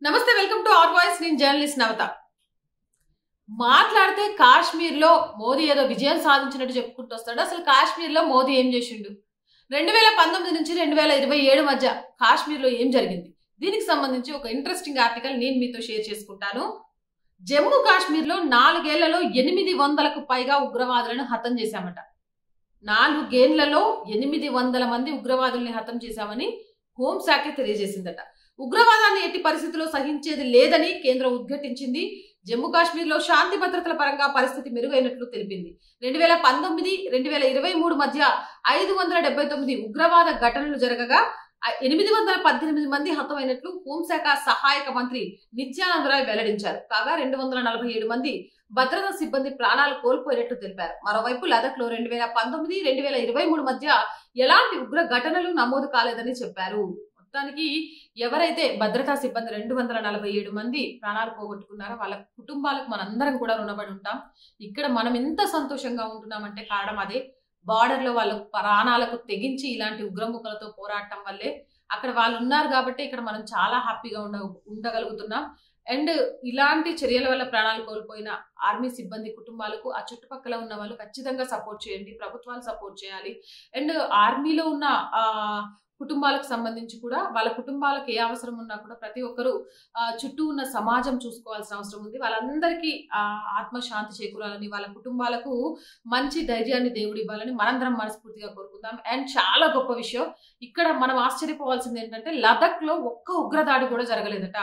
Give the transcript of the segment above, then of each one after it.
నమస్తే, welcome to our voice. నేను journalist నవత. మాట్లాడితే కాశ్మీర్ లో మోదీ ఏదో విజయం సాధించినట్టు చెప్పుకుంటూ వస్తాడు. అసలు కాశ్మీర్ లో మోదీ ఏం చేసిండు? 2019 నుంచి 2027 మధ్య కాశ్మీర్ లో ఏం జరిగింది? దీనికి సంబంధించి ఒక ఇంట్రెస్టింగ్ ఆర్టికల్ నేను మీతో షేర్ చేసుకుంటాను. జమ్మూ కాశ్మీర్ లో 4 ఏళ్లలో 800కు పైగా ఉగ్రవాదులను హతం చేశామట. 4 ఏళ్లలో 800 మంది ఉగ్రవాదుల్ని హతం చేశామని హోంశాఖ తెలియజేసిందట. ఉగ్రవాదాన్ని ఎట్టి పరిస్థితుల్లో సహించేది లేదని కేంద్రం ఉద్ఘాటించింది. జమ్మూ కాశ్మీర్ లో శాంతి భద్రతల పరంగా పరిస్థితి మెరుగైనట్లు తెలిపింది. 2019, 2023 మధ్య 579 ఉగ్రవాద ఘటనలు జరగగా 818 మంది హతమైనట్లు హోంశాఖ సహాయక మంత్రి నిత్యానంద్ రాయ్ వెల్లడించారు. కాగా 247 మంది భద్రతా సిబ్బంది ప్రాణాలు కోల్పోయినట్లు తెలిపారు. మరోవైపు లదక్ లో 2019, 2023 మధ్య ఎలాంటి ఉగ్ర ఘటనలు నమోదు కాలేదని చెప్పారు. మొత్తానికి ఎవరైతే భద్రతా సిబ్బంది 247 మంది ప్రాణాలు పోగొట్టుకున్నారో వాళ్ళ కుటుంబాలకు మనందరం కూడా రుణపడి ఉంటాం. ఇక్కడ మనం ఎంత సంతోషంగా ఉంటున్నామంటే కారణం అదే. బార్డర్ లో వాళ్ళ ప్రాణాలకు తెగించి ఇలాంటి ఉగ్రముఖలతో పోరాటం వల్లే అక్కడ వాళ్ళు ఉన్నారు కాబట్టి ఇక్కడ మనం చాలా హ్యాపీగా ఉండగలుగుతున్నాం. అండ్ ఇలాంటి చర్యల వల్ల ప్రాణాలు కోల్పోయిన ఆర్మీ సిబ్బంది కుటుంబాలకు ఆ చుట్టుపక్కల ఉన్న వాళ్ళు ఖచ్చితంగా సపోర్ట్ చేయండి. ప్రభుత్వాలు సపోర్ట్ చేయాలి. అండ్ ఆర్మీలో ఉన్న కుటుంబాలకు సంబంధించి కూడా వాళ్ళ కుటుంబాలకు ఏ అవసరం ఉన్నా కూడా ప్రతి ఒక్కరు చుట్టూ ఉన్న సమాజం చూసుకోవాల్సిన అవసరం ఉంది. వాళ్ళందరికీ ఆత్మశాంతి చేకూరాలని, వాళ్ళ కుటుంబాలకు మంచి ధైర్యాన్ని దేవుడు ఇవ్వాలని మనందరం మనస్ఫూర్తిగా కోరుకుందాం. అండ్ చాలా గొప్ప విషయం, ఇక్కడ మనం ఆశ్చర్యపోవాల్సింది ఏంటంటే లదక్ లో ఒక్క ఉగ్రదాడి కూడా జరగలేదట.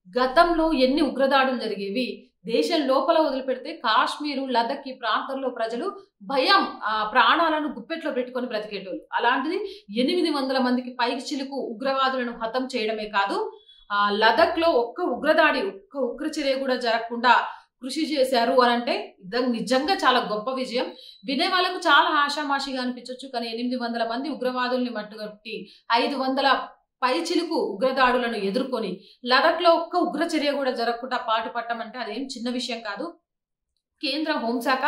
గతంలో ఎన్ని ఉగ్రదాడులు జరిగేవి. దేశం లోపల వదిలిపెడితే కాశ్మీరు, లదక్ ఈ ప్రాంతంలో ప్రజలు భయం, ప్రాణాలను గుప్పెట్లో పెట్టుకొని బ్రతికేటోళ్ళు. అలాంటిది 800 మందికి పైకి చిలుకు ఉగ్రవాదులను హతం చేయడమే కాదు, లదక్ లో ఒక్క ఉగ్రదాడి, ఒక్క ఉగ్రచర్య కూడా జరగకుండా కృషి చేశారు అని అంటే నిజంగా చాలా గొప్ప విజయం. వినే వాళ్ళకు చాలా ఆషామాషిగా అనిపించవచ్చు, కానీ 800 మంది ఉగ్రవాదుల్ని మట్టుగట్టి 500 పైచిలుకు ఉగ్రదాడులను ఎదుర్కొని లదక్ లో ఒక్క ఉగ్రచర్య కూడా జరగకుండా పాటు పట్టమంటే అదేం చిన్న విషయం కాదు. కేంద్ర హోంశాఖ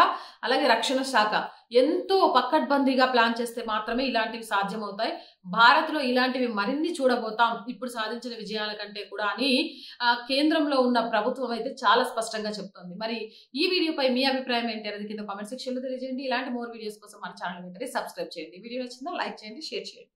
అలాగే రక్షణ శాఖ ఎంతో పకడ్బందీగా ప్లాన్ చేస్తే మాత్రమే ఇలాంటివి సాధ్యమవుతాయి. భారత్ లో ఇలాంటివి మరిన్ని చూడబోతాం ఇప్పుడు సాధించిన విజయాల కంటే కూడా అని కేంద్రంలో ఉన్న ప్రభుత్వం అయితే చాలా స్పష్టంగా చెప్తోంది. మరి ఈ వీడియోపై మీ అభిప్రాయం ఏంటి అనేది కింద కామెంట్ సెక్షన్ లో తెలియజేయండి. ఇలాంటి మోర్ వీడియోస్ కోసం మన ఛానల్ వెంటనే సబ్స్క్రైబ్ చేయండి. వీడియో నచ్చిందా లైక్ చేయండి, షేర్ చేయండి.